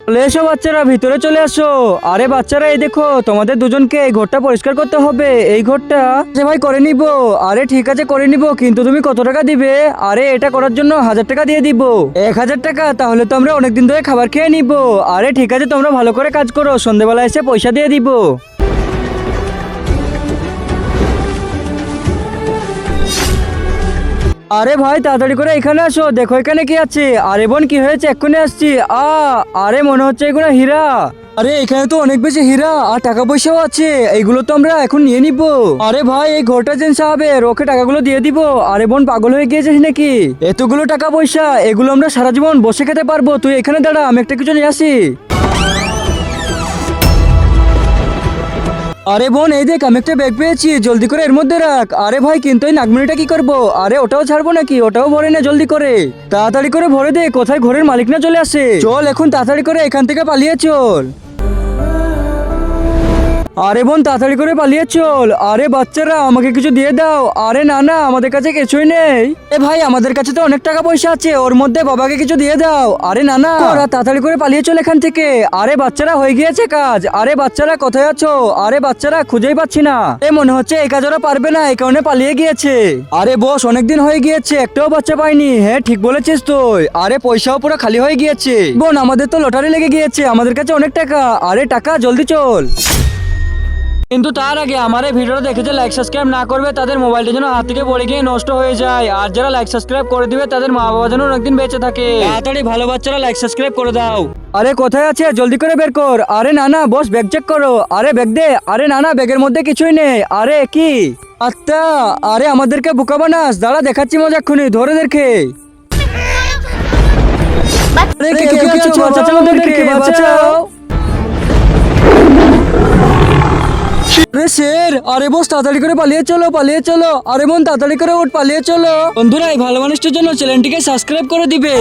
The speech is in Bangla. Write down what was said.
চলে এসো বাচ্চারা, ভিতরে চলে আসো। আরে বাচ্চারা, এই দেখো তোমাদের দুজনকে এই ঘরটা পরিষ্কার করতে হবে। এই ঘরটা যে ভাই করে নিব। আরে ঠিক আছে করে নিব, কিন্তু তুমি কত টাকা দিবে? আরে এটা করার জন্য 1000 টাকা দিয়ে দিব। 1000 টাকা? তাহলে তো আমরা অনেকদিন ধরে খাবার খেয়ে নিব। আরে ঠিক আছে, তোমরা ভালো করে কাজ করো, সন্ধ্যেবেলা এসে পয়সা দিয়ে দিব। আরে ভাই তাড়াতাড়ি করে এখানে আসো, দেখো এখানে কি আছে। আরে বোন কি হয়েছে? এক্ষুনি আসছি। আরে মনে হচ্ছে এগুলো হীরা। আরে এখানে তো অনেক বেশি হীরা আর টাকা পয়সাও আছে, এইগুলো তো আমরা এখন নিয়ে নিব। আরে ভাই এই ঘরটা চেঞ্জ হবে, ওকে টাকাগুলো দিয়ে দিব। আরে বোন পাগল হয়ে গিয়েছিস নাকি? এতগুলো টাকা পয়সা, এগুলো আমরা সারা জীবন বসে খেতে পারবো। তুই এখানে দাঁড়া, আমি একটা কিছু নিয়ে আসি। আরে বোন এই দেখ, আমি একটা ব্যাগ পেয়েছি, জলদি করে এর মধ্যে রাখ। আরে ভাই কিন্তু এই নাগমণিটা কি করবো? আরে ওটাও ছাড়বো নাকি? ওটাও ভরে না, জলদি করে তাড়াতাড়ি করে ভরে দে, কোথায় ঘরের মালিক না চলে আসে। চল এখন তাড়াতাড়ি করে এখান থেকে পালিয়ে চল। আরে বোন তাড়াতাড়ি করে পালিয়ে চল। আরে বাচ্চারা আমাকে কিছু দিয়ে দাও। আরে না না, আমাদের কাছে কিছুই নেই। এ ভাই আমাদের কাছে তো অনেক টাকা পয়সা আছে, ওর মধ্যে বাবাকে কিছু দিয়ে দাও। আরে না না, ওরা তাড়াতাড়ি করে পালিয়ে চল এখান থেকে। আরে বাচ্চারা হয়ে গিয়েছে কাজ। আরে বাচ্চারা কোথায় আছো? আরে বাচ্চারা খুঁজেই পাচ্ছি না। মনে হচ্ছে এই কাজ ওরা পারবে না, এই কারণে পালিয়ে গিয়েছে। আরে বস অনেকদিন হয়ে গিয়েছে, একটাও বাচ্চা পাইনি। হ্যাঁ ঠিক বলেছিস তুই। আরে পয়সাও পুরো খালি হয়ে গিয়েছে। বোন আমাদের তো লটারি লেগে গিয়েছে, আমাদের কাছে অনেক টাকা। আরে টাকা, জলদি চল। কিন্তু তার আগে আমার এই ভিডিওটা দেখে যে লাইক সাবস্ক্রাইব না করবে তাদের মোবাইলটা যেন হাত থেকে পড়ে গিয়ে নষ্ট হয়ে যায়, আর যারা লাইক সাবস্ক্রাইব করে দিবে তাদের মা বাবা যেন অনেকদিন বেঁচে থাকে। তাড়াতাড়ি ভালো বাচ্চারা লাইক সাবস্ক্রাইব করে দাও। আরে কোথায় আছে? জলদি করে বের কর। আরে না না বস, ব্যাগ চেক করো। আরে ব্যাগ দে। আরে না না, ব্যাগের মধ্যে কিছুই নেই। আরে কি আত্মা, আরে আমাদেরকে বোকা বানাস। দাঁড়া দেখাচ্ছি মজা, এক্ষুনি ধরে দেখে। আরে কে কে আছো? বাঁচাও আমাদেরকে, বাঁচাও। আরে শের, আরে বস তাড়াতাড়ি করে পালিয়ে চলো, পালিয়ে চলো। আরে বোন তাড়াতাড়ি করে ওঠ, পালিয়ে চলো। বন্ধুরা এই ভালো মানুষটার জন্য চ্যানেলটিকে সাবস্ক্রাইব করে দিবে।